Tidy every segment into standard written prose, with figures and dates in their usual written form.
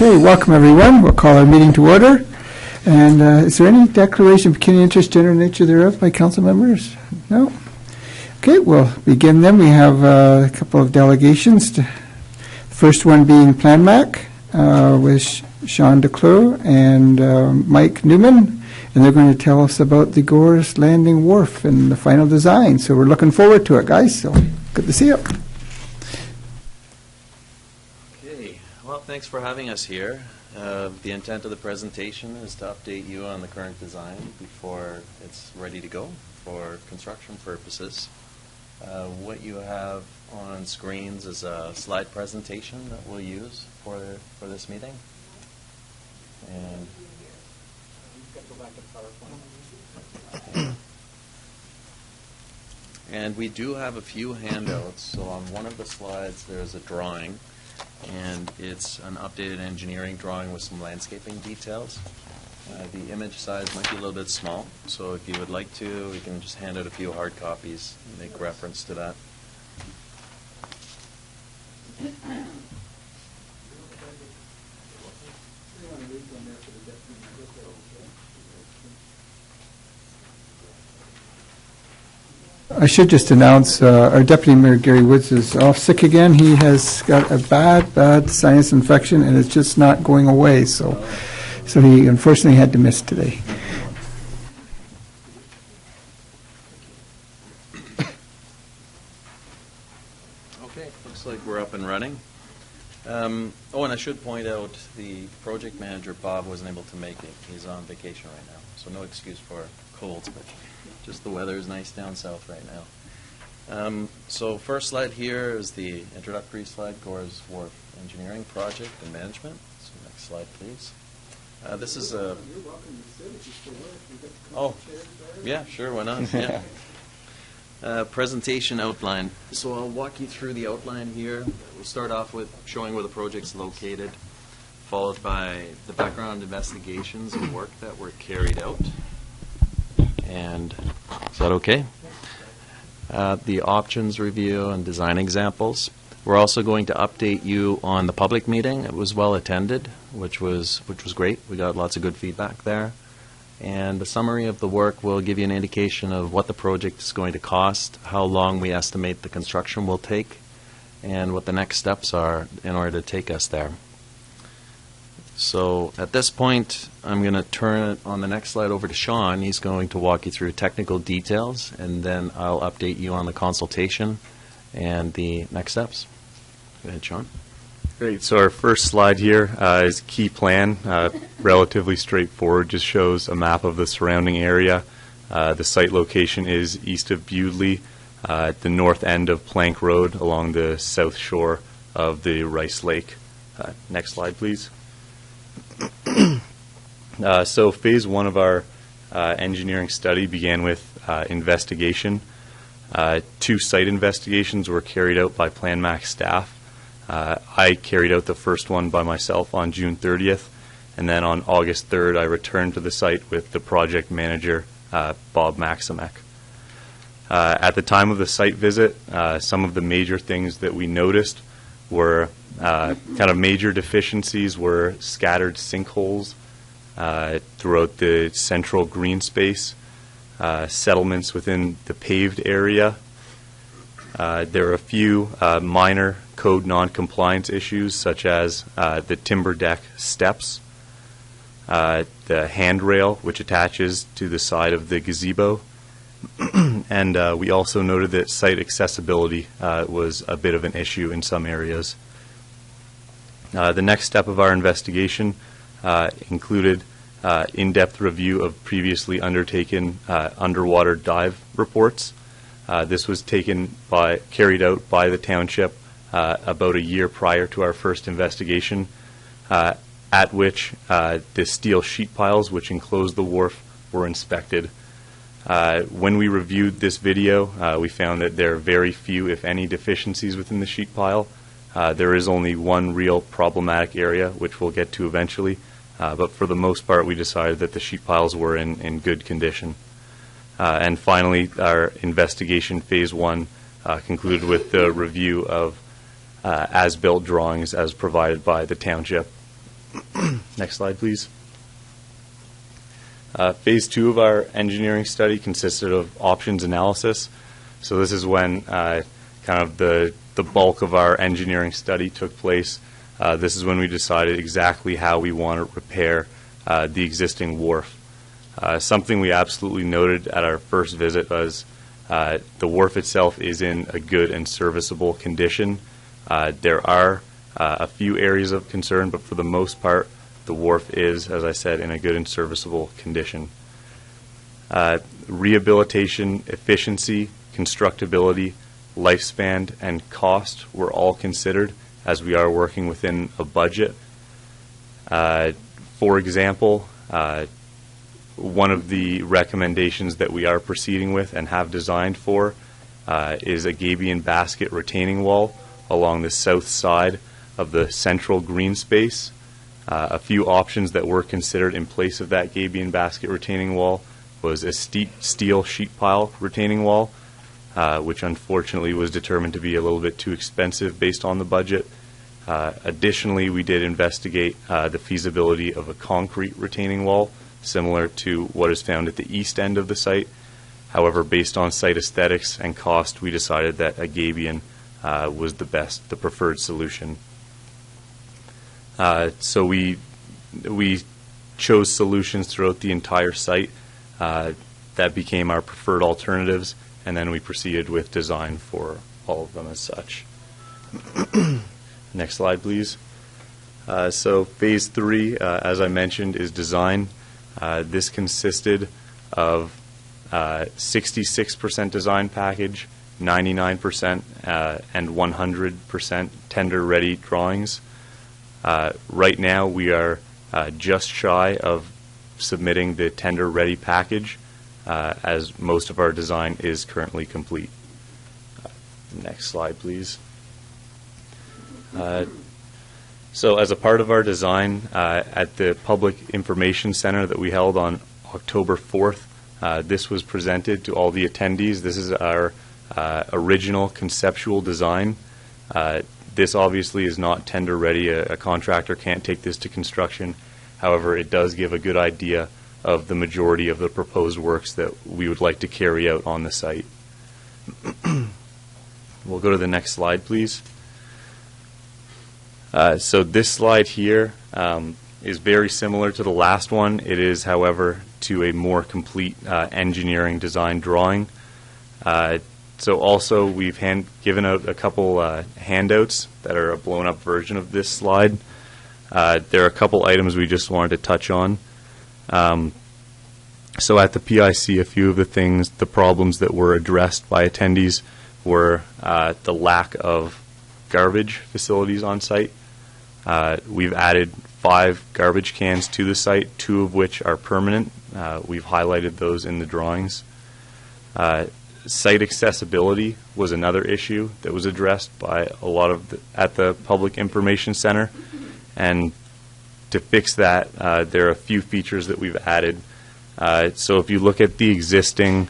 Okay, welcome everyone. We'll call our meeting to order. And is there any declaration of peculiar interest, general nature thereof by council members? No? Okay, we'll begin then. We have a couple of delegations. The first one being PlanMac with Sean DeClue and Mike Newman. And they're going to tell us about the Gore's Landing Wharf and the final design. So we're looking forward to it, guys. So good to see you. Well, thanks for having us here. The intent of the presentation is to update you on the current design before it's ready to go for construction purposes. What you have on screens is a slide presentation that we'll use for this meeting. And and we do have a few handouts. So on one of the slides there's a drawing, and it's an updated engineering drawing with some landscaping details. The image size might be a little bit small, so if you would like to, we can just hand out a few hard copies and make reference to that. I should just announce our Deputy Mayor Gary Woods is off sick again. He has got a bad sinus infection, and it's just not going away. So he unfortunately had to miss today. Okay, looks like we're up and running. And I should point out the project manager, Bob, wasn't able to make it. He's on vacation right now, so no excuse for colds, but just the weather is nice down south right now. So first slide here is the introductory slide, Gore's Wharf Engineering Project and Management. So next slide, please. This is a... Oh, yeah, sure, why not? Yeah. Presentation outline. So I'll walk you through the outline here. We'll start off with showing where the project's located, followed by the background investigations and work that were carried out. And is that okay? The options review and design examples. We're also going to update you on the public meeting. It was well attended, which was great. We got lots of good feedback there. And the summary of the work will give you an indication of what the project is going to cost, how long we estimate the construction will take, and what the next steps are in order to take us there. So at this point, I'm going to turn it on the next slide over to Sean. He's going to walk you through technical details, and then I'll update you on the consultation and the next steps. Go ahead, Sean. Great. So our first slide here is key plan. Relatively straightforward, just shows a map of the surrounding area. The site location is east of Bewdley, at the north end of Plank Road along the south shore of the Rice Lake. Next slide, please. So phase one of our engineering study began with investigation. 2 site investigations were carried out by PlanMac staff. I carried out the first one by myself on June 30th, and then on August 3rd I returned to the site with the project manager, Bob Maximek. At the time of the site visit, some of the major things that we noticed were kind of major deficiencies were scattered sinkholes throughout the central green space, settlements within the paved area. There are a few minor code non-compliance issues, such as the timber deck steps, the handrail which attaches to the side of the gazebo, and we also noted that site accessibility was a bit of an issue in some areas. The next step of our investigation included in-depth review of previously undertaken underwater dive reports. This was carried out by the township about a year prior to our first investigation, at which the steel sheet piles which enclosed the wharf were inspected. When we reviewed this video, we found that there are very few, if any, deficiencies within the sheet pile. There is only one real problematic area, which we'll get to eventually, but for the most part we decided that the sheet piles were in good condition. And finally, our investigation phase one concluded with the review of as-built drawings as provided by the township. Next slide, please. Phase 2 of our engineering study consisted of options analysis. So this is when kind of the bulk of our engineering study took place. This is when we decided exactly how we want to repair the existing wharf. Something we absolutely noted at our first visit was the wharf itself is in a good and serviceable condition. There are a few areas of concern, but for the most part, the wharf is, as I said, in a good and serviceable condition. Rehabilitation, efficiency, constructability, lifespan, and cost were all considered as we are working within a budget. For example, one of the recommendations that we are proceeding with and have designed for is a gabion basket retaining wall along the south side of the central green space. A few options that were considered in place of that gabion basket retaining wall was a steel sheet pile retaining wall, which unfortunately was determined to be a little bit too expensive based on the budget. Additionally, we did investigate the feasibility of a concrete retaining wall, similar to what is found at the east end of the site. However, based on site aesthetics and cost, we decided that a gabion was the preferred solution. So we chose solutions throughout the entire site that became our preferred alternatives, and then we proceeded with design for all of them as such. Next slide, please. So phase 3, as I mentioned, is design. This consisted of 66% design package, 99% and 100% tender-ready drawings. Right now, we are just shy of submitting the tender-ready package, as most of our design is currently complete. Next slide, please. So as a part of our design, at the Public Information Center that we held on October 4th, this was presented to all the attendees. This is our original conceptual design. This obviously is not tender ready. A contractor can't take this to construction. However, it does give a good idea of the majority of the proposed works that we would like to carry out on the site. We'll go to the next slide, please. So this slide here is very similar to the last one. It is, however, to a more complete engineering design drawing. So also we've given out a couple handouts that are a blown-up version of this slide. There are a couple items we just wanted to touch on. So at the PIC, a few of the problems that were addressed by attendees were the lack of garbage facilities on site. We've added 5 garbage cans to the site, 2 of which are permanent. We've highlighted those in the drawings. Site accessibility was another issue that was addressed by a lot of at the Public Information Center, and to fix that, there are a few features that we've added. So if you look at the existing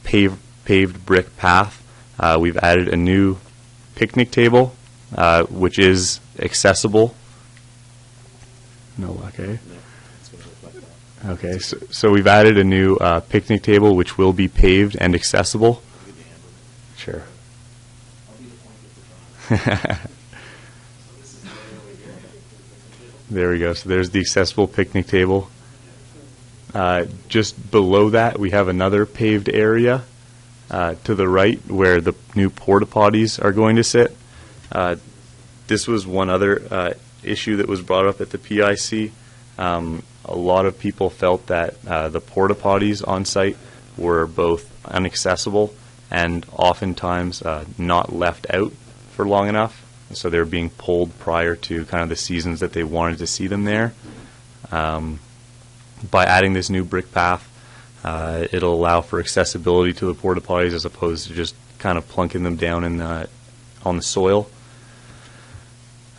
paved brick path, we've added a new picnic table, which is accessible. No, okay. Okay, so we've added a new picnic table, which will be paved and accessible. Sure. There we go. So there's the accessible picnic table. Just below that, we have another paved area to the right where the new porta potties are going to sit. This was one other issue that was brought up at the PIC. A lot of people felt that the porta potties on site were both inaccessible and oftentimes not left out for long enough. So they were being pulled prior to kind of the seasons that they wanted to see them there. By adding this new brick path, it'll allow for accessibility to the porta potties as opposed to just kind of plunking them down on the soil.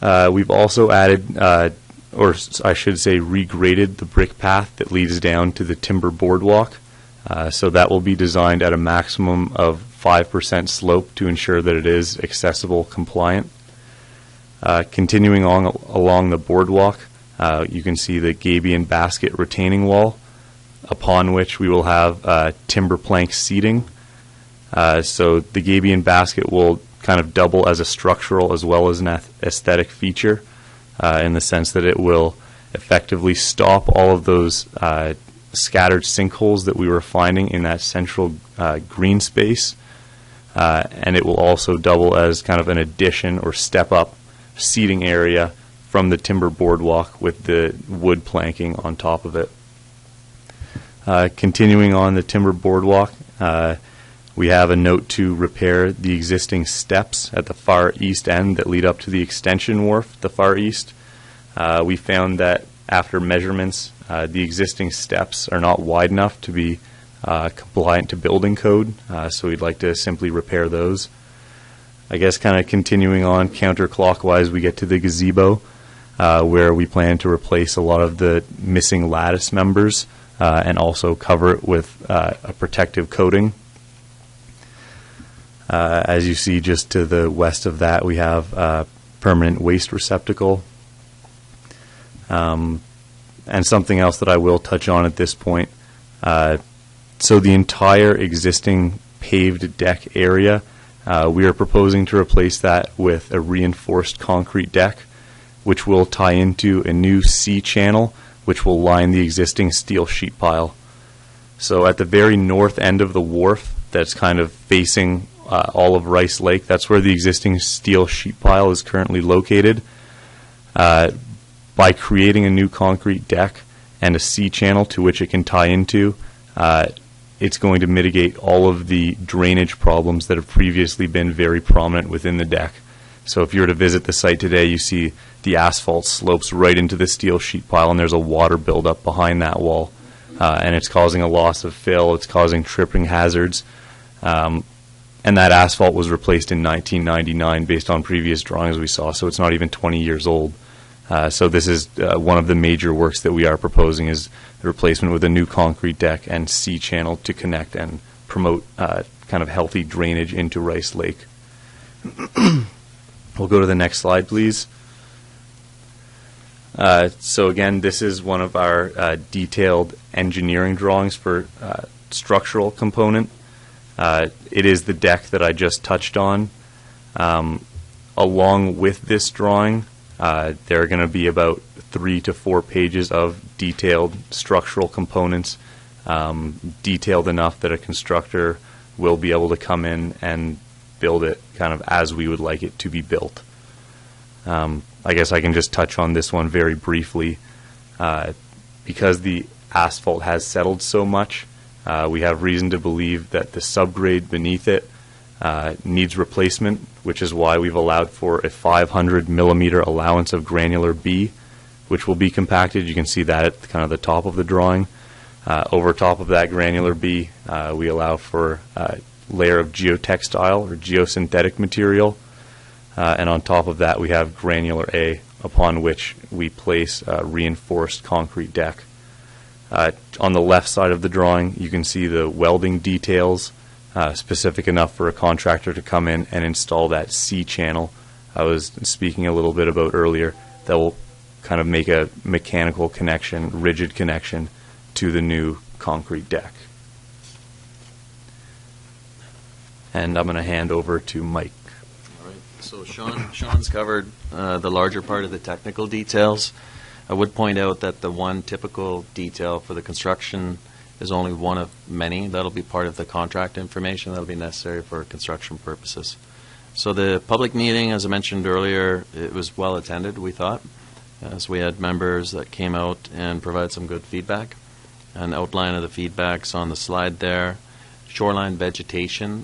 We've also added, or I should say regraded, the brick path that leads down to the timber boardwalk. So that will be designed at a maximum of 5% slope to ensure that it is accessible compliant. Continuing on along the boardwalk, you can see the gabion basket retaining wall, upon which we will have timber plank seating. So the gabion basket will kind of double as a structural as well as an aesthetic feature, in the sense that it will effectively stop all of those scattered sinkholes that we were finding in that central green space, and it will also double as kind of an addition or step up seating area from the timber boardwalk with the wood planking on top of it. Continuing on the timber boardwalk, we have a note to repair the existing steps at the far east end that lead up to the extension wharf at the far east. We found that after measurements, the existing steps are not wide enough to be compliant to building code, so we'd like to simply repair those. I guess kind of continuing on counterclockwise, we get to the gazebo, where we plan to replace a lot of the missing lattice members and also cover it with a protective coating. As you see, just to the west of that, we have a permanent waste receptacle. And something else that I will touch on at this point. So the entire existing paved deck area, we are proposing to replace that with a reinforced concrete deck, which will tie into a new C channel, which will line the existing steel sheet pile. So at the very north end of the wharf, that's kind of facing all of Rice Lake, that's where the existing steel sheet pile is currently located. By creating a new concrete deck and a C channel to which it can tie into, it's going to mitigate all of the drainage problems that have previously been very prominent within the deck. So if you were to visit the site today, you see the asphalt slopes right into the steel sheet pile, and there's a water buildup behind that wall. And it's causing a loss of fill, it's causing tripping hazards. And that asphalt was replaced in 1999 based on previous drawings we saw, so it's not even 20 years old. So this is one of the major works that we are proposing, is the replacement with a new concrete deck and C channel to connect and promote kind of healthy drainage into Rice Lake. We'll go to the next slide, please. So again, this is one of our detailed engineering drawings for structural component. It is the deck that I just touched on. Along with this drawing, there are going to be about 3 to 4 pages of detailed structural components, detailed enough that a constructor will be able to come in and build it kind of as we would like it to be built. I guess I can just touch on this one very briefly. Because the asphalt has settled so much, we have reason to believe that the subgrade beneath it needs replacement, which is why we've allowed for a 500 millimeter allowance of granular B, which will be compacted. You can see that at kind of the top of the drawing. Over top of that granular B, we allow for a layer of geotextile or geosynthetic material, and on top of that we have granular A, upon which we place a reinforced concrete deck. On the left side of the drawing, you can see the welding details, specific enough for a contractor to come in and install that C channel I was speaking a little bit about earlier, that will kind of make a mechanical connection, rigid connection to the new concrete deck. And I'm going to hand over to Mike. All right. So Sean's covered the larger part of the technical details. I would point out that the one typical detail for the construction is only one of many. That'll be part of the contract information that'll be necessary for construction purposes. So the public meeting, as I mentioned earlier, it was well attended, we thought, as we had members that came out and provided some good feedback. An outline of the feedback's on the slide there. Shoreline vegetation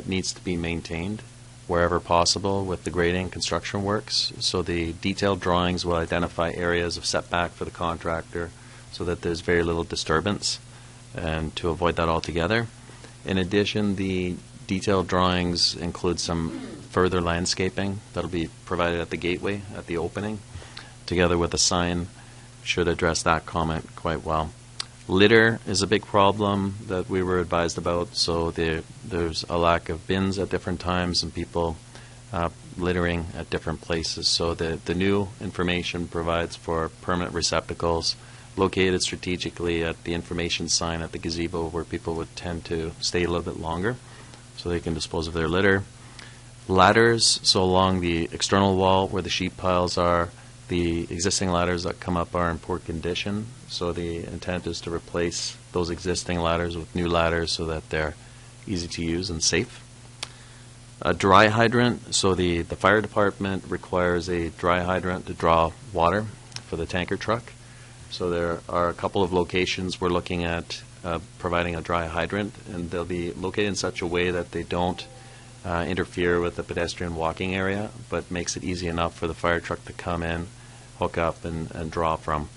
needs to be maintained wherever possible with the grading construction works. So the detailed drawings will identify areas of setback for the contractor so that there's very little disturbance, and to avoid that altogether. In addition, the detailed drawings include some further landscaping that'll be provided at the gateway, at the opening, together with a sign, should address that comment quite well. Litter is a big problem that we were advised about, so there's a lack of bins at different times, and people littering at different places. So the new information provides for permanent receptacles located strategically at the information sign at the gazebo, where people would tend to stay a little bit longer so they can dispose of their litter. Ladders, so along the external wall where the sheep piles are, the existing ladders that come up are in poor condition, so the intent is to replace those existing ladders with new ladders so that they're easy to use and safe. A dry hydrant, so the fire department requires a dry hydrant to draw water for the tanker truck. So there are a couple of locations we're looking at providing a dry hydrant, and they'll be located in such a way that they don't interfere with the pedestrian walking area, but makes it easy enough for the fire truck to come in, hook up, and draw from.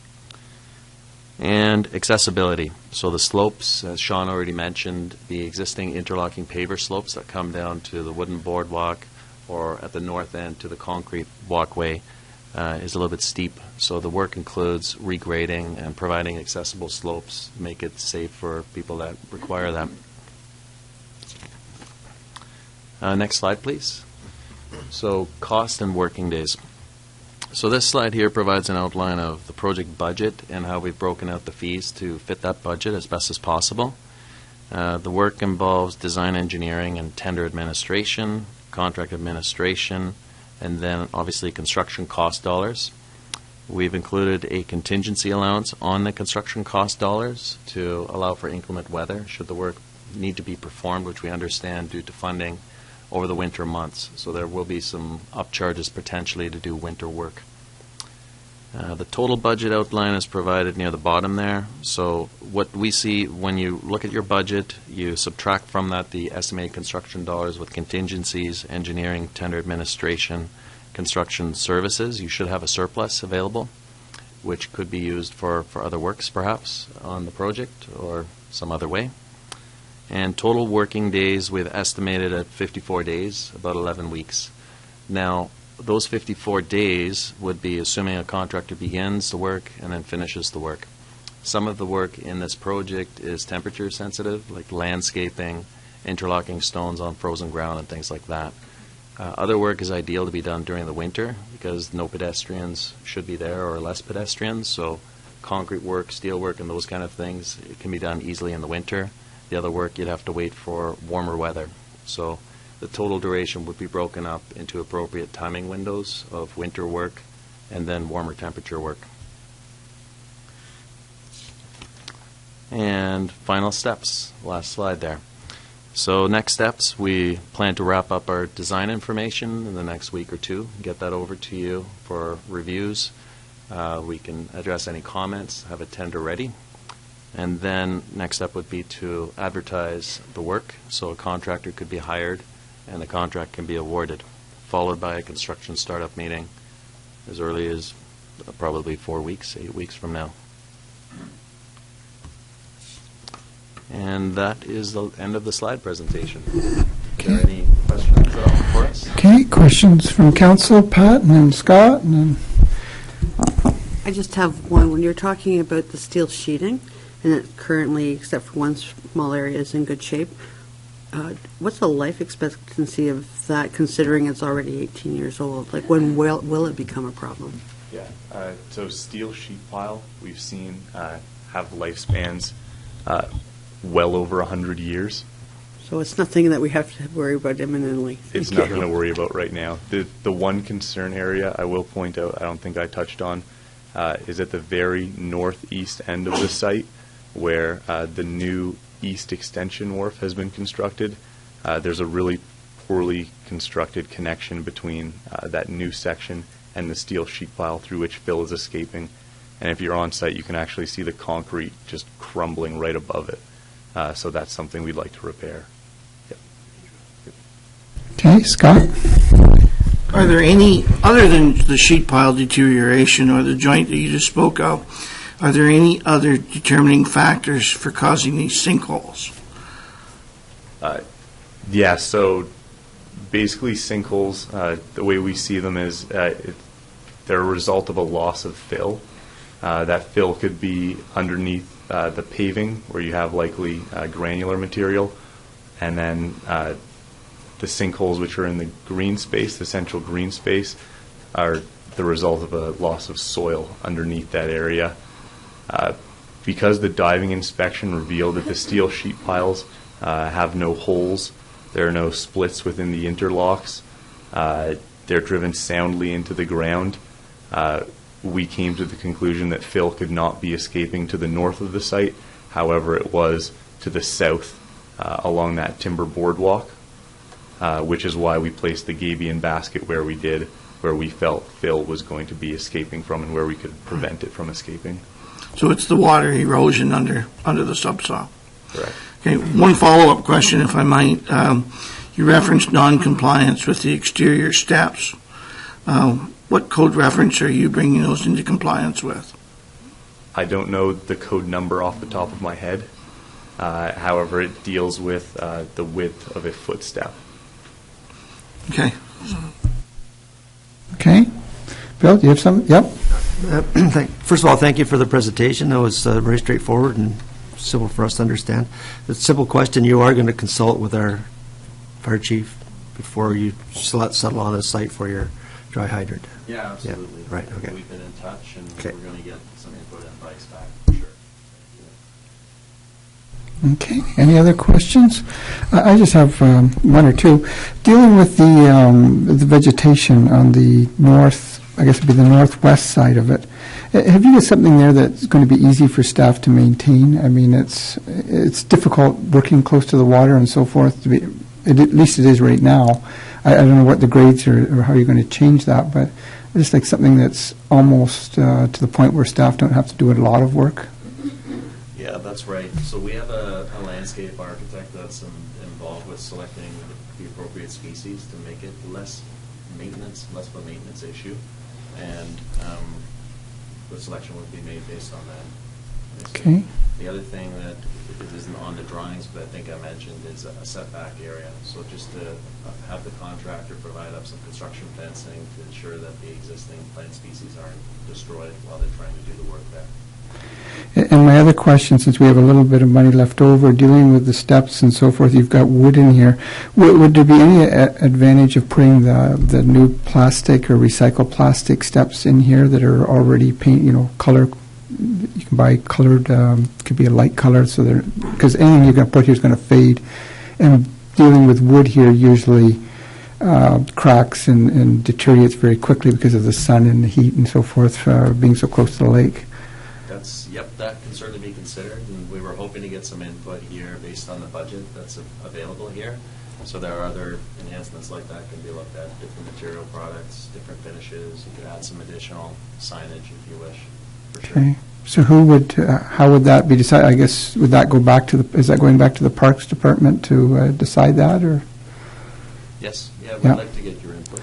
And accessibility. So the slopes, as Sean already mentioned, the existing interlocking paver slopes that come down to the wooden boardwalk or at the north end to the concrete walkway is a little bit steep. So the work includes regrading and providing accessible slopes to make it safe for people that require them. Next slide, please. So cost and working days. So this slide here provides an outline of the project budget and how we've broken out the fees to fit that budget as best as possible. The work involves design engineering and tender administration, contract administration, and then obviously construction cost dollars. We've included a contingency allowance on the construction cost dollars to allow for inclement weather should the work need to be performed, which we understand due to funding over the winter months. So there will be some upcharges potentially to do winter work. The total budget outline is provided near the bottom there. So what we see when you look at your budget, you subtract from that the estimated construction dollars with contingencies, engineering, tender administration, construction services. You should have a surplus available, which could be used for other works perhaps on the project or some other way. And total working days we've estimated at 54 days, about 11 weeks. Now, those 54 days would be assuming a contractor begins the work and then finishes the work. Some of the work in this project is temperature sensitive, like landscaping, interlocking stones on frozen ground and things like that. Other work is ideal to be done during the winter because no pedestrians should be there or less pedestrians, so concrete work, steel work, and those kind of things, it can be done easily in the winter. The other work, you'd have to wait for warmer weather. So the total duration would be broken up into appropriate timing windows of winter work and then warmer temperature work. And final steps, last slide there. So next steps, we plan to wrap up our design information in the next week or two, get that over to you for reviews. We can address any comments, have a tender ready. And then next step would be to advertise the work, so a contractor could be hired and the contract can be awarded, followed by a construction startup meeting as early as probably 4 weeks, 8 weeks from now. And that is the end of the slide presentation. Are there any questions for us? Okay, questions from council, Pat, and then Scott, and then... I just have one. When you're talking about the steel sheeting, and it currently, except for one small area, is in good shape, what's the life expectancy of that, considering it's already 18 years old? Like, when will it become a problem? Yeah, so steel sheet pile, we've seen have lifespans well over 100 years. So it's nothing that we have to worry about imminently. It's nothing to worry about right now. The one concern area I will point out, I don't think I touched on, is at the very northeast end of the site where the new east extension wharf has been constructed. There's a really poorly constructed connection between that new section and the steel sheet pile through which fill is escaping. And if you're on site, you can actually see the concrete just crumbling right above it. So that's something we'd like to repair. Yep. Okay, Scott? Are there any, other than the sheet pile deterioration or the joint that you just spoke of, are there any other determining factors for causing these sinkholes? Yeah, so basically sinkholes, the way we see them is they're a result of a loss of fill. That fill could be underneath the paving where you have likely granular material, and then The sinkholes, which are in the green space, the central green space, are the result of a loss of soil underneath that area. Because the diving inspection revealed that the steel sheet piles have no holes, there are no splits within the interlocks, they're driven soundly into the ground, we came to the conclusion that fill could not be escaping to the north of the site. However, it was to the south along that timber boardwalk, which is why we placed the gabion basket where we did, where we felt fill was going to be escaping from and where we could prevent it from escaping. So it's the water erosion under the subsoil. Correct. Okay, one follow-up question, if I might. You referenced non-compliance with the exterior steps. What code reference are you bringing those into compliance with? I don't know the code number off the top of my head. However, it deals with the width of a footstep. Okay. Okay. Bill, do you have something? Yep. First of all, thank you for the presentation. That was very straightforward and simple for us to understand. The simple question, you are going to consult with our fire chief before you settle on a site for your dry hydrant. Yeah, absolutely. Yeah, right, okay. We've been in touch, and Okay. we're going to get some input and advice back, for sure. Okay. Any other questions? I just have one or two. Dealing with the vegetation on the north, I guess it'd be the northwest side of it. Have you got something there that's going to be easy for staff to maintain? I mean, it's difficult working close to the water and so forth. To be, at least it is right now. I don't know what the grades are or how you're going to change that, but just like something that's almost to the point where staff don't have to do a lot of work. Yeah, that's right. So we have a landscape architect that's involved with selecting the appropriate species to make it less of a maintenance issue. And the selection would be made based on that. Okay. The other thing that isn't on the drawings, but I think I mentioned, is a setback area. So just to have the contractor provide up some construction fencing to ensure that the existing plant species aren't destroyed while they're trying to do the work there. And my other question, since we have a little bit of money left over, dealing with the steps and so forth, you've got wood in here. Would there be any advantage of putting the new plastic or recycled plastic steps in here that are already color? You can buy colored, could be a light color, so because anything you're going to put here is going to fade. And dealing with wood here usually cracks and deteriorates very quickly because of the sun and the heat and so forth, being so close to the lake. That can certainly be considered, and we were hoping to get some input here based on the budget that's available here. So there are other enhancements like that can be looked at, different material products, different finishes. You could add some additional signage if you wish, for sure. Okay. So how would that be decided? I guess, would that go back to is that going back to the Parks Department to decide that, or? Yes, we'd Yeah. like to get your input.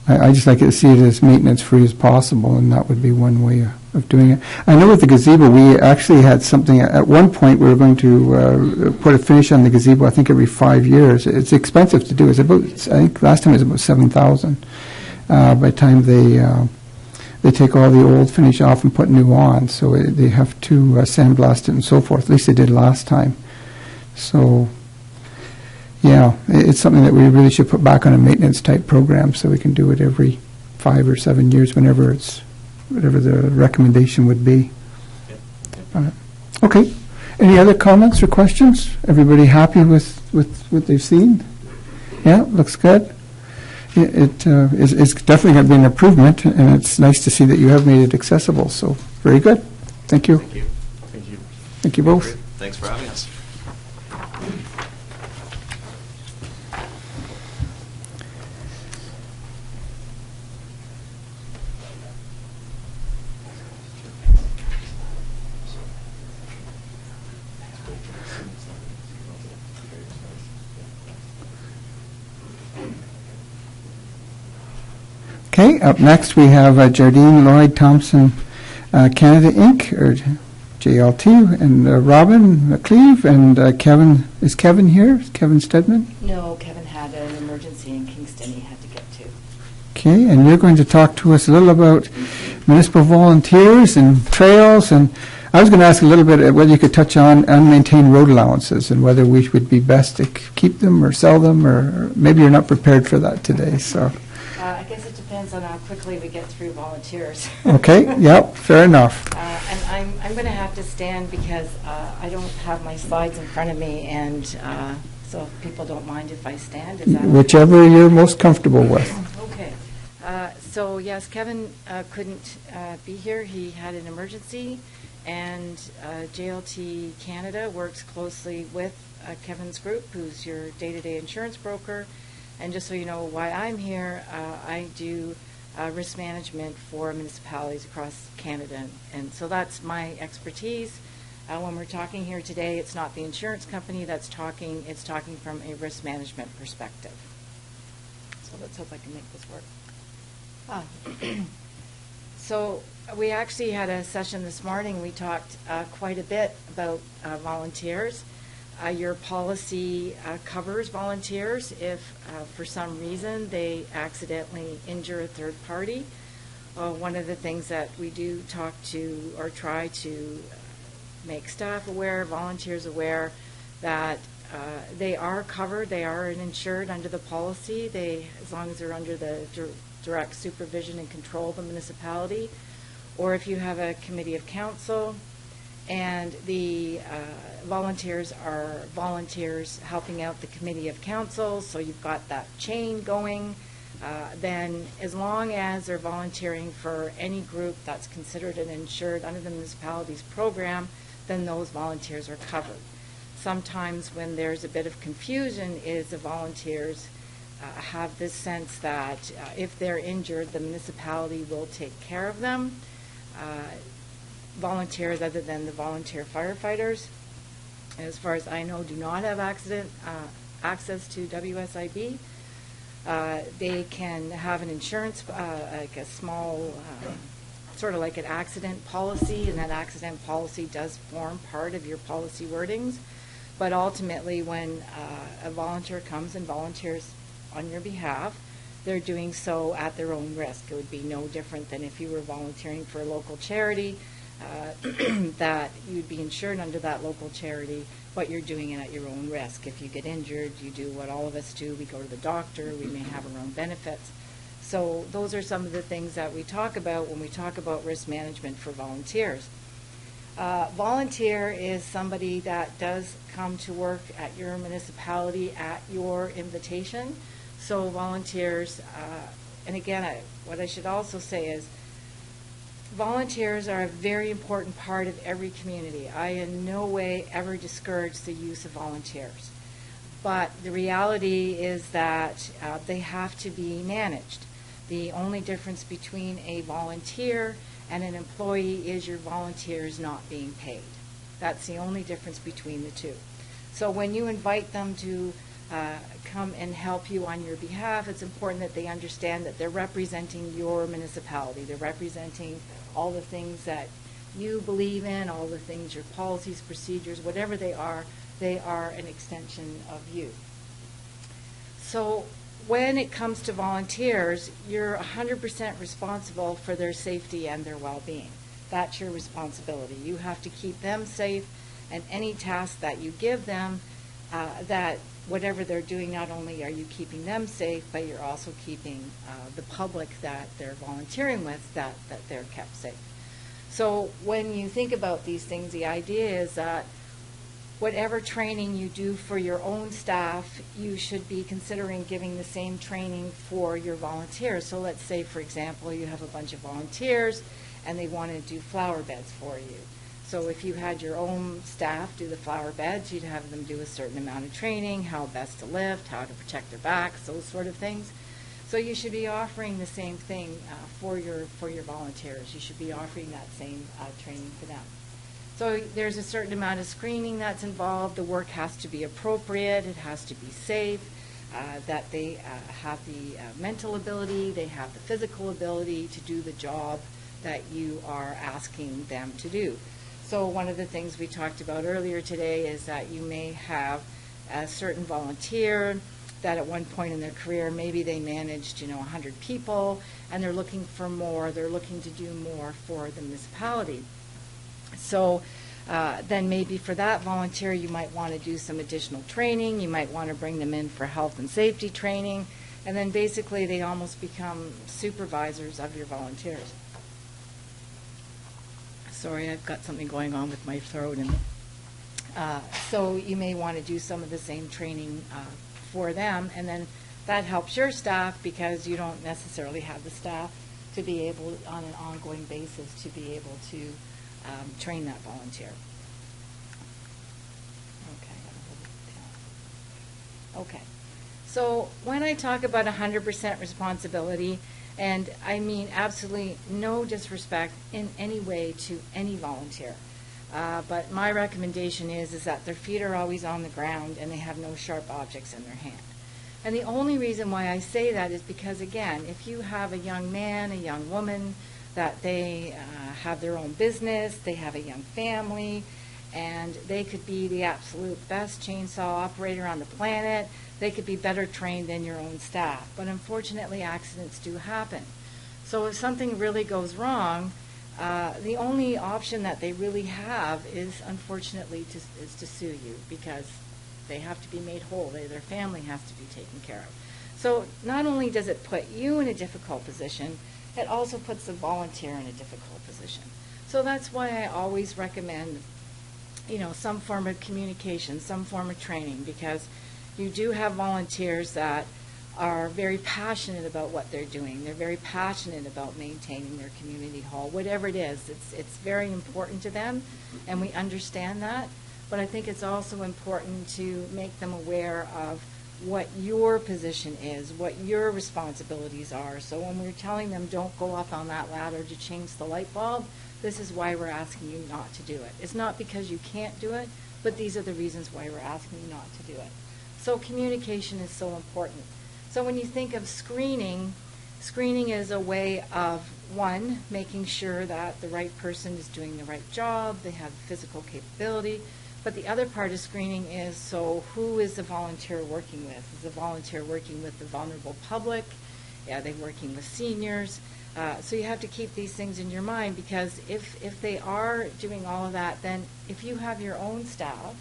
I just like to see it as maintenance-free as possible, and that would be one way of doing it. I know with the gazebo, we actually had something, at one point, we were going to put a finish on the gazebo, I think every 5 years. It's expensive to do. It's about, I think last time it was about $7,000. By the time they take all the old finish off and put new on, so they have to sandblast it and so forth. At least they did last time. So, yeah, it's something that we really should put back on a maintenance-type program, so we can do it every 5 or 7 years, whatever the recommendation would be. Okay. Any other comments or questions? Everybody happy with what they've seen? Yeah, looks good. It's definitely going to be an improvement, and it's nice to see that you have made it accessible. So, very good. Thank you. Thank you. Thank you. Thank you both. Thanks for having us. Okay, up next we have Jardine Lloyd Thompson Canada Inc., or JLT, and Robin McCleve, and Kevin. Is Kevin here? Is Kevin Stedman? No, Kevin had an emergency in Kingston he had to get to. Okay, and you're going to talk to us a little about municipal volunteers and trails, and I was going to ask a little bit whether you could touch on unmaintained road allowances and whether we would be best to keep them or sell them, or maybe you're not prepared for that today, so. I guess it depends on how quickly we get through volunteers. Okay, yep, fair enough. And I'm going to have to stand because I don't have my slides in front of me, and so if people don't mind if I stand, is that okay? Whichever you're most comfortable with. Okay. So yes, Kevin couldn't be here. He had an emergency, and JLT Canada works closely with Kevin's group, who's your day-to-day insurance broker. And just so you know why I'm here, I do risk management for municipalities across Canada, and so that's my expertise. When we're talking here today, it's not the insurance company that's talking, it's talking from a risk management perspective. So let's hope I can make this work. So we actually had a session this morning. We talked quite a bit about volunteers. Your policy covers volunteers if for some reason they accidentally injure a third party. One of the things that we do talk to or try to make staff aware, volunteers aware, that they are covered, they are insured under the policy, as long as they're under the direct supervision and control of the municipality, or if you have a committee of council and the volunteers are volunteers helping out the committee of council, so you've got that chain going, then as long as they're volunteering for any group that's considered an insured under the municipality's program, then those volunteers are covered. Sometimes when there's a bit of confusion is the volunteers have this sense that if they're injured, the municipality will take care of them. Volunteers other than the volunteer firefighters, as far as I know, do not have access to WSIB. They can have an insurance, like a small, sort of like an accident policy, and that accident policy does form part of your policy wordings. But ultimately, when a volunteer comes and volunteers on your behalf, they're doing so at their own risk. It would be no different than if you were volunteering for a local charity, that you'd be insured under that local charity, but you're doing it at your own risk. If you get injured, you do what all of us do. We go to the doctor. We may have our own benefits. So those are some of the things that we talk about when we talk about risk management for volunteers. Volunteer is somebody that does come to work at your municipality at your invitation. So volunteers, and again, what I should also say is volunteers are a very important part of every community. I in no way ever discourage the use of volunteers. But the reality is that they have to be managed. The only difference between a volunteer and an employee is your volunteer is not being paid. That's the only difference between the two. So when you invite them to come and help you on your behalf, it's important that they understand that they're representing your municipality. They're representing all the things that you believe in, all the things, your policies, procedures, whatever they are an extension of you. So when it comes to volunteers, you're 100% responsible for their safety and their well-being. That's your responsibility. You have to keep them safe, and any task that you give them, that whatever they're doing, not only are you keeping them safe, but you're also keeping the public that they're volunteering with, that they're kept safe. So when you think about these things, the idea is that whatever training you do for your own staff, you should be considering giving the same training for your volunteers. So let's say, for example, you have a bunch of volunteers and they want to do flower beds for you. So if you had your own staff do the flower beds, you'd have them do a certain amount of training, how best to lift, how to protect their backs, those sort of things. So you should be offering the same thing for your volunteers. You should be offering that same training for them. So there's a certain amount of screening that's involved. The work has to be appropriate. It has to be safe, that they have the mental ability, they have the physical ability to do the job that you are asking them to do. So one of the things we talked about earlier today is that you may have a certain volunteer that at one point in their career, maybe they managed, 100 people, and they're looking for more. They're looking to do more for the municipality. So then maybe for that volunteer, you might want to do some additional training. You might want to bring them in for health and safety training. And then basically they almost become supervisors of your volunteers. Sorry, I've got something going on with my throat. And so you may want to do some of the same training for them. And then that helps your staff because you don't necessarily have the staff to be able, on an ongoing basis, to be able to train that volunteer. Okay. So when I talk about 100% responsibility, and I mean absolutely no disrespect in any way to any volunteer, but my recommendation is that their feet are always on the ground and they have no sharp objects in their hand. And the only reason why I say that is because, again, if you have a young man, a young woman, that they have their own business, they have a young family, and they could be the absolute best chainsaw operator on the planet. They could be better trained than your own staff. But unfortunately, accidents do happen. So if something really goes wrong, the only option that they really have is, unfortunately, is to sue you, because they have to be made whole. Their family has to be taken care of. So not only does it put you in a difficult position, it also puts the volunteer in a difficult position. So that's why I always recommend, some form of communication, some form of training, because you do have volunteers that are very passionate about what they're doing. They're very passionate about maintaining their community hall, whatever it is. It's very important to them, and we understand that. But I think it's also important to make them aware of what your position is, what your responsibilities are. So when we're telling them don't go up on that ladder to change the light bulb, this is why we're asking you not to do it. It's not because you can't do it, but these are the reasons why we're asking you not to do it. So communication is so important. So when you think of screening, screening is a way of, one, making sure that the right person is doing the right job, they have physical capability. But the other part of screening is, so who is the volunteer working with? Is the volunteer working with the vulnerable public? Are they working with seniors? So you have to keep these things in your mind, because if they are doing all of that, then if you have your own staff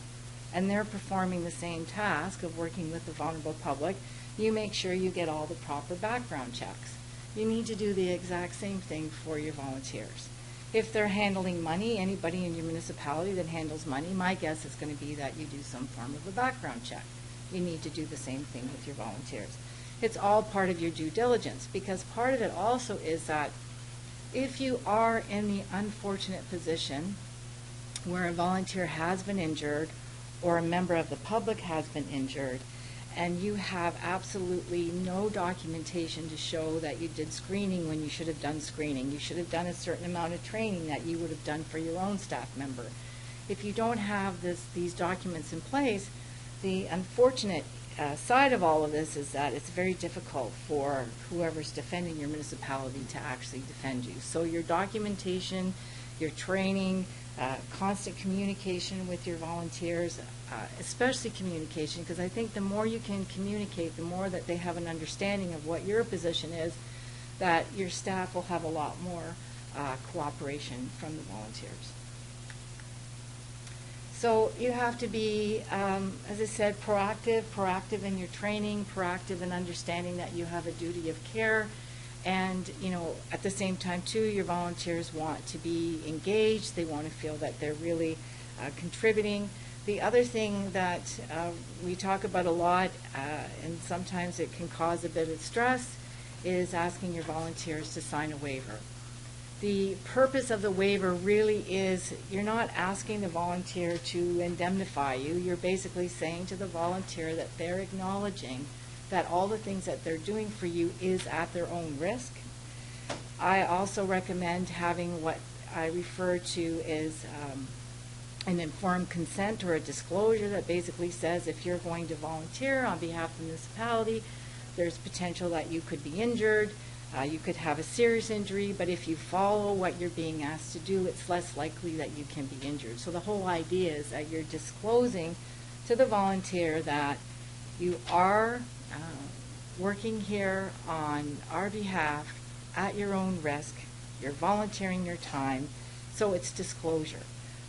and they're performing the same task of working with the vulnerable public, you make sure you get all the proper background checks. You need to do the exact same thing for your volunteers. If they're handling money, anybody in your municipality that handles money, my guess is going to be that you do some form of a background check. You need to do the same thing with your volunteers. It's all part of your due diligence, because part of it also is that if you are in the unfortunate position where a volunteer has been injured or a member of the public has been injured, and you have absolutely no documentation to show that you did screening when you should have done screening. You should have done a certain amount of training that you would have done for your own staff member. If you don't have these documents in place, the unfortunate side of all of this is that it's very difficult for whoever's defending your municipality to actually defend you. So your documentation, your training, constant communication with your volunteers, especially communication, because I think the more you can communicate, the more that they have an understanding of what your position is, that your staff will have a lot more cooperation from the volunteers. So you have to be, as I said, proactive in your training, proactive in understanding that you have a duty of care. And, at the same time, too, your volunteers want to be engaged. They want to feel that they're really contributing. The other thing that we talk about a lot, and sometimes it can cause a bit of stress, is asking your volunteers to sign a waiver. The purpose of the waiver really is, you're not asking the volunteer to indemnify you. You're basically saying to the volunteer that they're acknowledging that all the things that they're doing for you is at their own risk. I also recommend having what I refer to as an informed consent or a disclosure that basically says if you're going to volunteer on behalf of the municipality, there's potential that you could be injured, you could have a serious injury, but if you follow what you're being asked to do, it's less likely that you can be injured. So the whole idea is that you're disclosing to the volunteer that you are working here on our behalf at your own risk. You're volunteering your time, so it's disclosure.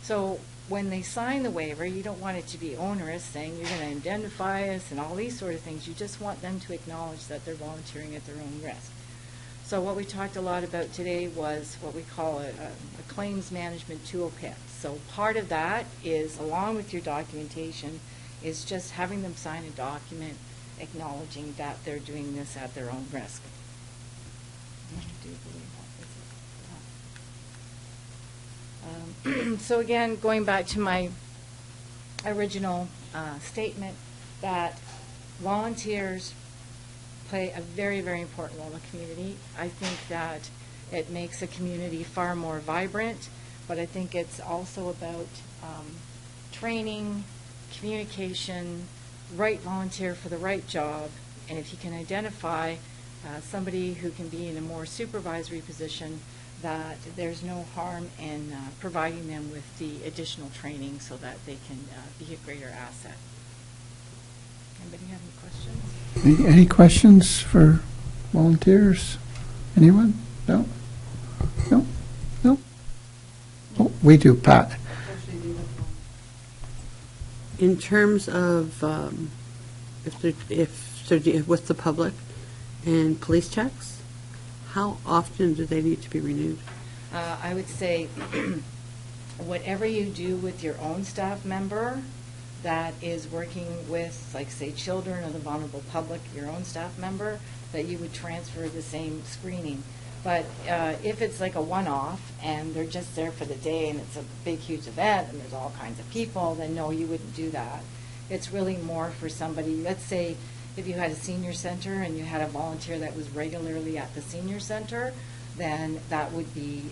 So when they sign the waiver, you don't want it to be onerous, saying you're going to indemnify us and all these sort of things. You just want them to acknowledge that they're volunteering at their own risk. So what we talked a lot about today was what we call a claims management toolkit. So part of that is, along with your documentation, is just having them sign a document acknowledging that they're doing this at their own risk. I do believe that is it. So again, going back to my original statement, that volunteers play a very, very important role in the community. I think that it makes a community far more vibrant, but I think it's also about training, communication, right volunteer for the right job, and if you can identify somebody who can be in a more supervisory position, that there's no harm in providing them with the additional training so that they can be a greater asset. Anybody have any questions? Any questions for volunteers? Anyone? No? No? No? Oh, we do, Pat. In terms of if they're with the public and police checks, how often do they need to be renewed? I would say whatever you do with your own staff member that is working with, like, say, children or the vulnerable public, your own staff member, that you would transfer the same screening. But if it's like a one-off and they're just there for the day and it's a big, huge event and there's all kinds of people, then no, you wouldn't do that. It's really more for somebody, let's say if you had a senior center and you had a volunteer that was regularly at the senior center, then that would be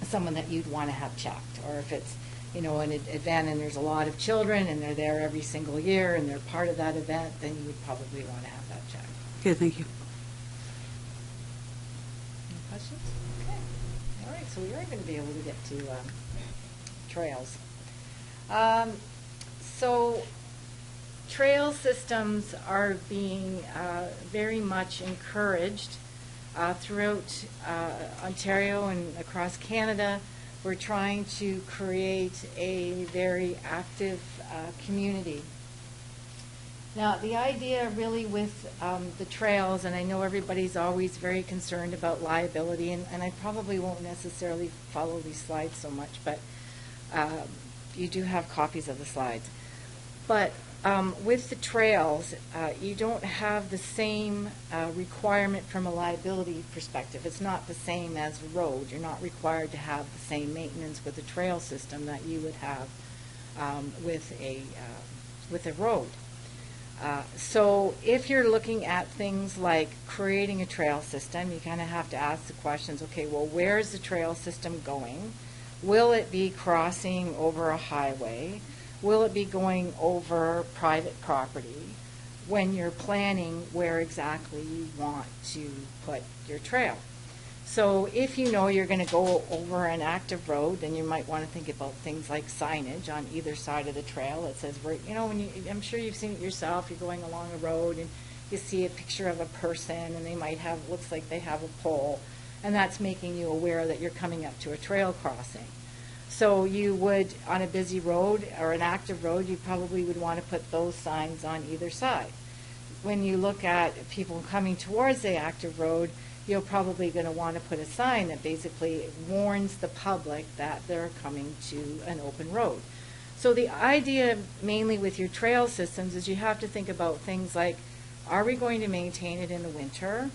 someone that you'd want to have checked. Or if it's, you know, an event and there's a lot of children and they're there every single year and they're part of that event, then you would probably want to have that checked. Okay, thank you. Any questions? Okay. All right, so we are going to be able to get to trails. So trail systems are being very much encouraged throughout Ontario and across Canada. We're trying to create a very active community. Now, the idea really with the trails, and I know everybody's always very concerned about liability, and I probably won't necessarily follow these slides so much, but you do have copies of the slides. But with the trails, you don't have the same requirement from a liability perspective. It's not the same as a road. You're not required to have the same maintenance with a trail system that you would have with a road. So if you're looking at things like creating a trail system, you kind of have to ask the questions, okay, well, where's the trail system going? Will it be crossing over a highway? Will it be going over private property? When you're planning where exactly you want to put your trail. So if you know you're going to go over an active road, then you might want to think about things like signage on either side of the trail. It says, you know, when I'm sure you've seen it yourself, you're going along a road and you see a picture of a person and they might have, looks like they have a pole, and that's making you aware that you're coming up to a trail crossing. So you would, on a busy road or an active road, you probably would want to put those signs on either side. When you look at people coming towards the active road, you're probably going to want to put a sign that basically warns the public that they're coming to an open road. So the idea mainly with your trail systems is you have to think about things like, are we going to maintain it in the winter?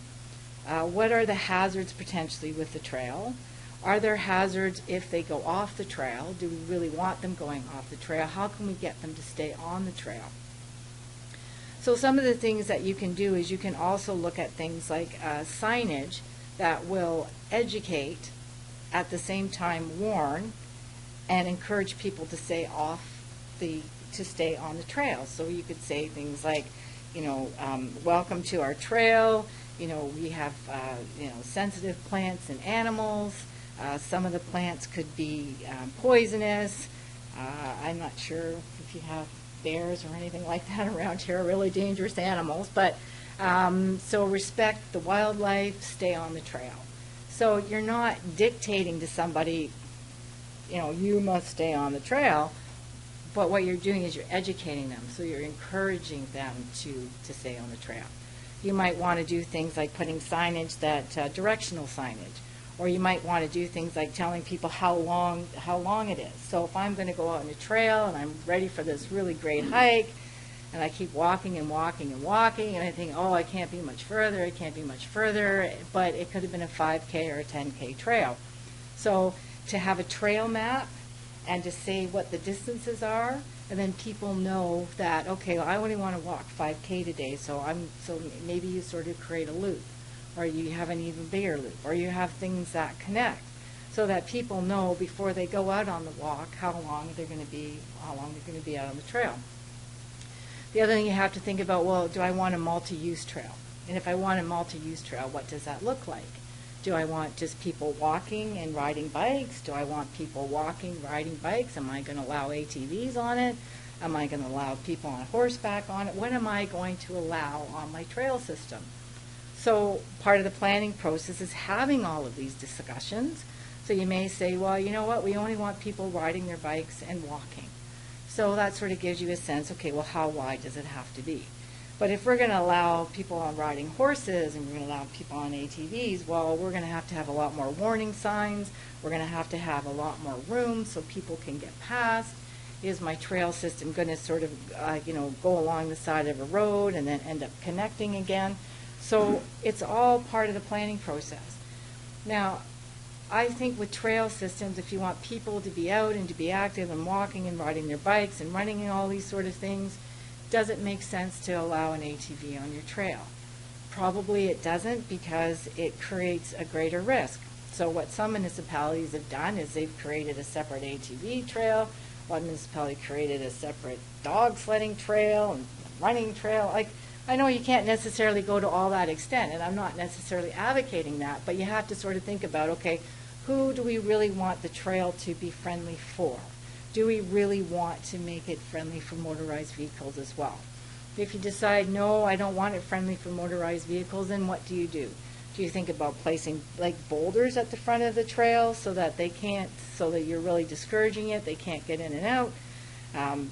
What are the hazards potentially with the trail? Are there hazards if they go off the trail? Do we really want them going off the trail? How can we get them to stay on the trail? So some of the things that you can do is you can also look at things like signage that will educate, at the same time warn, and encourage people to stay stay on the trail. So you could say things like, you know, welcome to our trail. You know, we have sensitive plants and animals. Some of the plants could be poisonous. I'm not sure if you have bears or anything like that around here, really dangerous animals. But so respect the wildlife, stay on the trail. So you're not dictating to somebody you must stay on the trail. But what you're doing is you're educating them, so you're encouraging them to stay on the trail. You might want to do things like putting signage directional signage, or you might want to do things like telling people how long it is. So if I'm going to go out on a trail and I'm ready for this really great hike, and I keep walking and walking and walking, and I think, oh, I can't be much further, but it could have been a 5K or a 10K trail. So to have a trail map and to say what the distances are, and then people know that, okay, well, I only want to walk 5K today, so maybe you sort of create a loop, or you have an even bigger loop, or you have things that connect, so that people know before they go out on the walk how long they're going to be out on the trail. The other thing you have to think about, well, do I want a multi-use trail? And if I want a multi-use trail, what does that look like? Do I want just people walking and riding bikes? Do I want people walking, riding bikes? Am I going to allow ATVs on it? Am I going to allow people on horseback on it? What am I going to allow on my trail system? So part of the planning process is having all of these discussions. So you may say, well, you know what, we only want people riding their bikes and walking. So that sort of gives you a sense, okay, well, how wide does it have to be? But if we're going to allow people on riding horses and we're going to allow people on ATVs, well, we're going to have a lot more warning signs. We're going to have a lot more room so people can get past. Is my trail system going to sort of, go along the side of a road and then end up connecting again? So it's all part of the planning process. Now, I think with trail systems, if you want people to be out and to be active and walking and riding their bikes and running and all these sort of things, does it make sense to allow an ATV on your trail? Probably it doesn't, because it creates a greater risk. So what some municipalities have done is they've created a separate ATV trail. One municipality created a separate dog sledding trail and running trail. I know you can't necessarily go to all that extent, and I'm not necessarily advocating that, but you have to sort of think about, okay, who do we really want the trail to be friendly for? Do we really want to make it friendly for motorized vehicles as well? If you decide, no, I don't want it friendly for motorized vehicles, then what do you do? Do you think about placing like boulders at the front of the trail so that you're really discouraging it, they can't get in and out?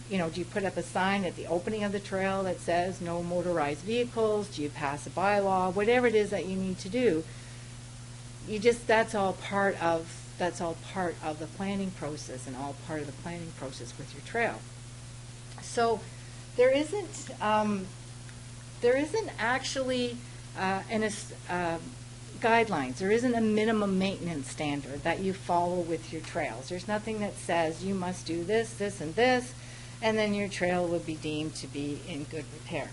Do you put up a sign at the opening of the trail that says no motorized vehicles? Do you pass a bylaw? Whatever it is that you need to do, that's all part of the planning process and all part of the planning process with your trail. So there isn't actually guidelines. There isn't a minimum maintenance standard that you follow with your trails. There's nothing that says you must do this, this, and this, and then your trail will be deemed to be in good repair.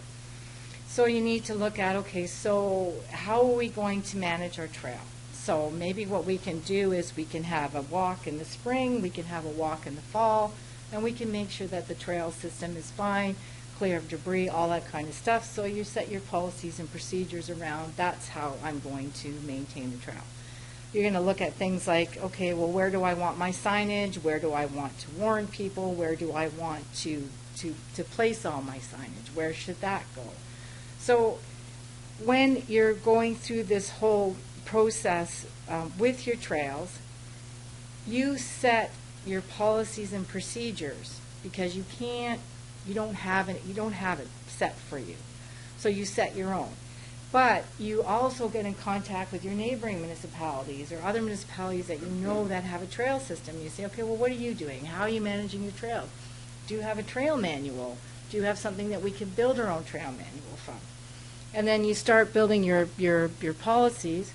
So you need to look at, okay, so how are we going to manage our trail? So maybe what we can do is we can have a walk in the spring, we can have a walk in the fall, and we can make sure that the trail system is fine, clear of debris, all that kind of stuff. So you set your policies and procedures around, that's how I'm going to maintain the trail. You're going to look at things like, okay, well, where do I want my signage? Where do I want to warn people? Where do I want to place all my signage? Where should that go? So when you're going through this whole process with your trails, you set your policies and procedures, because you don't have it set for you. So you set your own. But you also get in contact with your neighboring municipalities or other municipalities that you know that have a trail system. You say, okay, well, what are you doing? How are you managing your trails? Do you have a trail manual? Do you have something that we can build our own trail manual from? And then you start building your policies.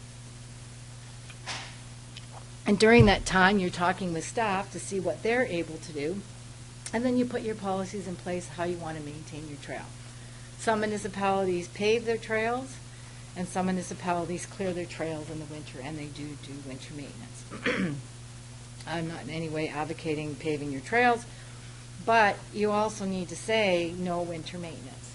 And during that time, you're talking with staff to see what they're able to do. And then you put your policies in place how you want to maintain your trail. Some municipalities pave their trails, and some municipalities clear their trails in the winter, and they do winter maintenance. I'm not in any way advocating paving your trails, but you also need to say no winter maintenance.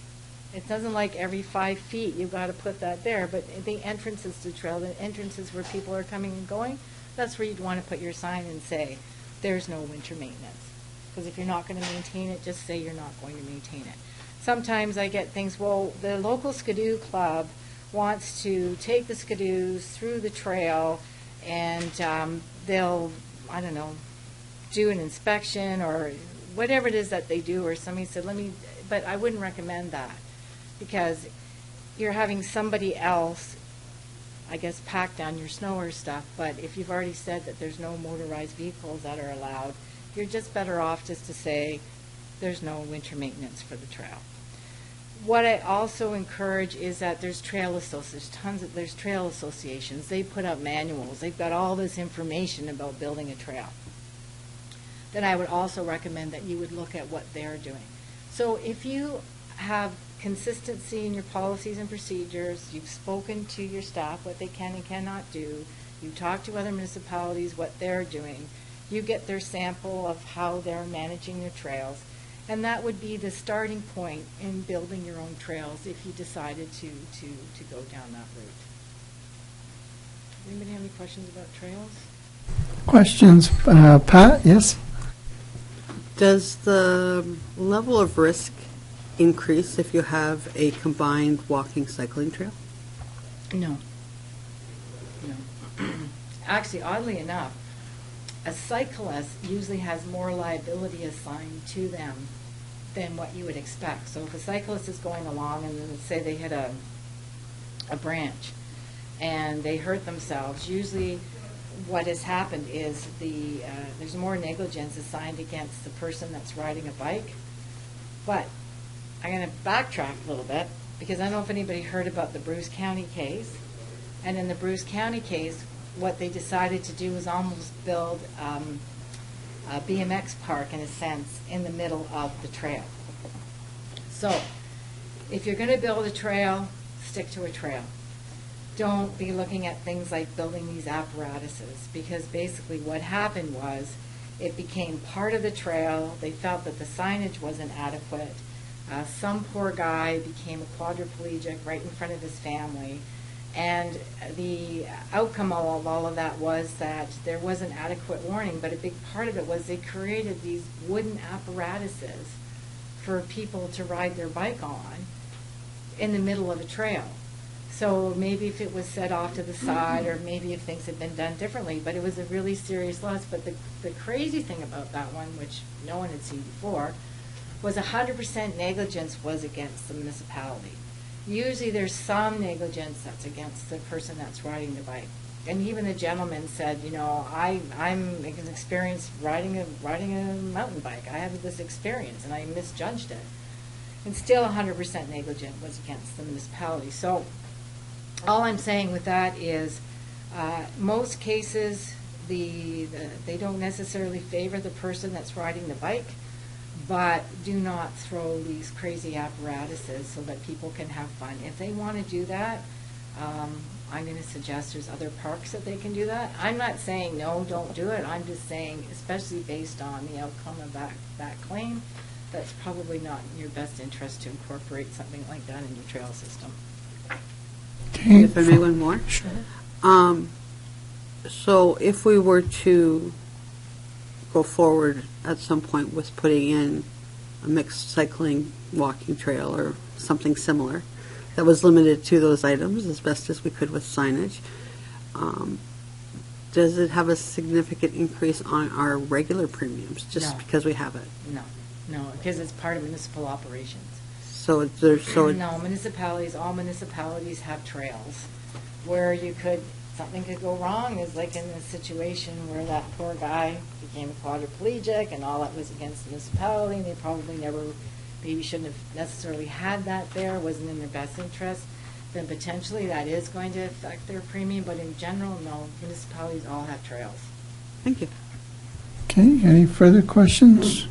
It doesn't like every 5 feet you've got to put that there, but the entrances to the trail, the entrances where people are coming and going, that's where you'd want to put your sign and say, there's no winter maintenance. Because if you're not going to maintain it, just say you're not going to maintain it. Sometimes I get things, well, the local Skidoo club wants to take the Skidoos through the trail, and they'll, I don't know, do an inspection or whatever it is that they do, or somebody said, but I wouldn't recommend that, because you're having somebody else, I guess, pack down your snow or stuff, but if you've already said that there's no motorized vehicles that are allowed, you're just better off just to say there's no winter maintenance for the trail. What I also encourage is that there's trail associations. They put out manuals. They've got all this information about building a trail. Then I would also recommend that you would look at what they're doing. So if you have consistency in your policies and procedures, you've spoken to your staff what they can and cannot do, you talk to other municipalities what they're doing, you get their sample of how they're managing their trails, and that would be the starting point in building your own trails if you decided to go down that route. Anybody have any questions about trails? Questions? Pat, yes? Does the level of risk increase if you have a combined walking cycling trail? No. Actually, oddly enough, a cyclist usually has more liability assigned to them than what you would expect. So if a cyclist is going along and let's say they hit a branch and they hurt themselves, usually what has happened is there's more negligence assigned against the person that's riding a bike. But I'm going to backtrack a little bit, because I don't know if anybody heard about the Bruce County case. And in the Bruce County case, what they decided to do was almost build a BMX park, in a sense, in the middle of the trail. So if you're going to build a trail, stick to a trail. Don't be looking at things like building these apparatuses, because basically what happened was it became part of the trail. They felt that the signage wasn't adequate. Some poor guy became a quadriplegic right in front of his family. And the outcome of all of that was that there wasn't adequate warning, but a big part of it was they created these wooden apparatuses for people to ride their bike on in the middle of a trail. So maybe if it was set off to the side, or maybe if things had been done differently, but it was a really serious loss. But the crazy thing about that one, which no one had seen before, was 100% negligence was against the municipality. Usually there's some negligence that's against the person that's riding the bike. And even the gentleman said, I'm experienced riding a mountain bike. I have this experience and I misjudged it. And still 100% negligent was against the municipality. So all I'm saying with that is most cases they don't necessarily favor the person that's riding the bike, but do not throw these crazy apparatuses so that people can have fun. If they want to do that, I'm going to suggest there's other parks that they can do that. I'm not saying no, don't do it. I'm just saying, especially based on the outcome of that claim, that's probably not in your best interest to incorporate something like that in your trail system. Okay. If I may, one more. Sure. So if we were to go forward at some point with putting in a mixed cycling walking trail or something similar that was limited to those items as best as we could with signage, does it have a significant increase on our regular premiums just No. because we have it? No, because it's part of municipal operations. So there's No, all municipalities have trails where something could go wrong, is like in the situation where that poor guy became a quadriplegic and all that was against the municipality, and they probably maybe shouldn't have necessarily had that there, wasn't in their best interest, then potentially that is going to affect their premium, but in general, no, municipalities all have trails. Thank you. Okay, any further questions?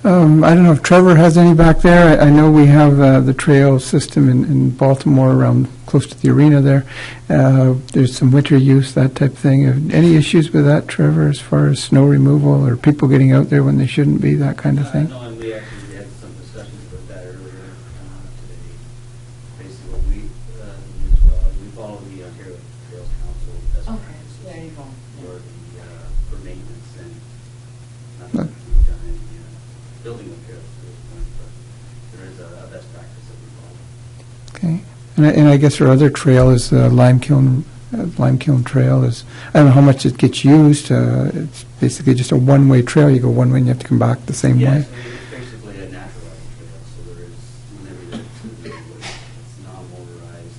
I don't know if Trevor has any back there. I know we have the trail system in Baltimore around close to the arena there. There's some winter use, that type of thing. Any issues with that, Trevor, as far as snow removal or people getting out there when they shouldn't be, that kind of thing? No, and we actually had some discussions about that earlier today. Basically, what we follow the Ontario Trails Council best practices There you go. for maintenance, and not that we've done any building of trails to this point, but there is a best practice that we follow. Okay. And I guess our other trail is Limekiln Lime Kiln Trail is, I don't know how much it gets used. It's basically just a one-way trail. You go one way and you have to come back the same way. Yes, it's basically a natural trail, so there is limited to it's non-motorized.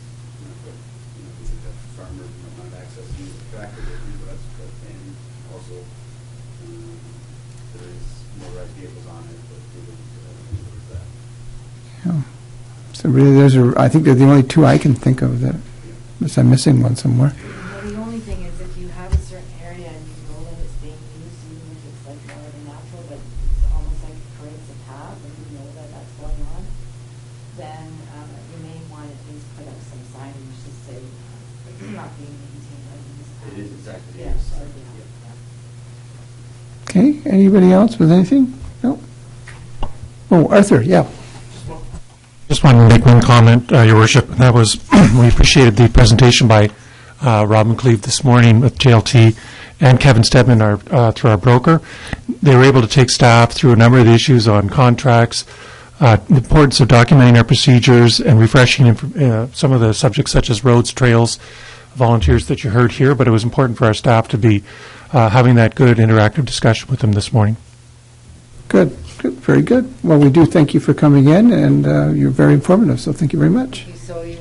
The farmer might not access use the tractor to do that, and also there is motorized vehicles on it, but they wouldn't use that. So really, those are, I think they're the only two I can think of that, unless I'm missing one somewhere. Well, the only thing is if you have a certain area and you know that it's being used, even if it's like more of a natural, but it's almost like it creates a path and you know that that's going on, then you may want to at least put up some signage to say it's not being maintained by the municipality. It is exactly the Yes, same. yeah. Okay, anybody else with anything? No? Oh, Arthur, yeah. Just wanted to make one comment, Your Worship. That was, we appreciated the presentation by Robin Cleve this morning with JLT and Kevin Stedman, through our broker. They were able to take staff through a number of the issues on contracts, the importance of documenting our procedures and refreshing some of the subjects such as roads, trails, volunteers that you heard here, but it was important for our staff to be having that good interactive discussion with them this morning. Good, good, very good. Well, we do thank you for coming in, and you're very informative, so thank you very much. So you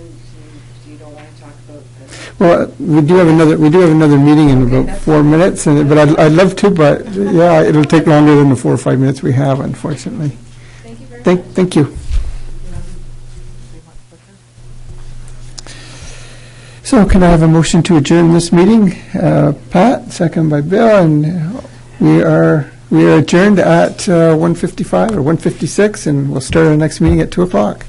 don't want to talk about this? Well, we do have another meeting in Okay, about that's 4 fine. minutes, but I'd love to, but yeah, it'll take longer than the 4 or 5 minutes we have, unfortunately. Thank you very much. Thank you. So can I have a motion to adjourn this meeting? Pat, second by Bill, and we are adjourned at 1:55 or 1:56, and we'll start our next meeting at 2 o'clock.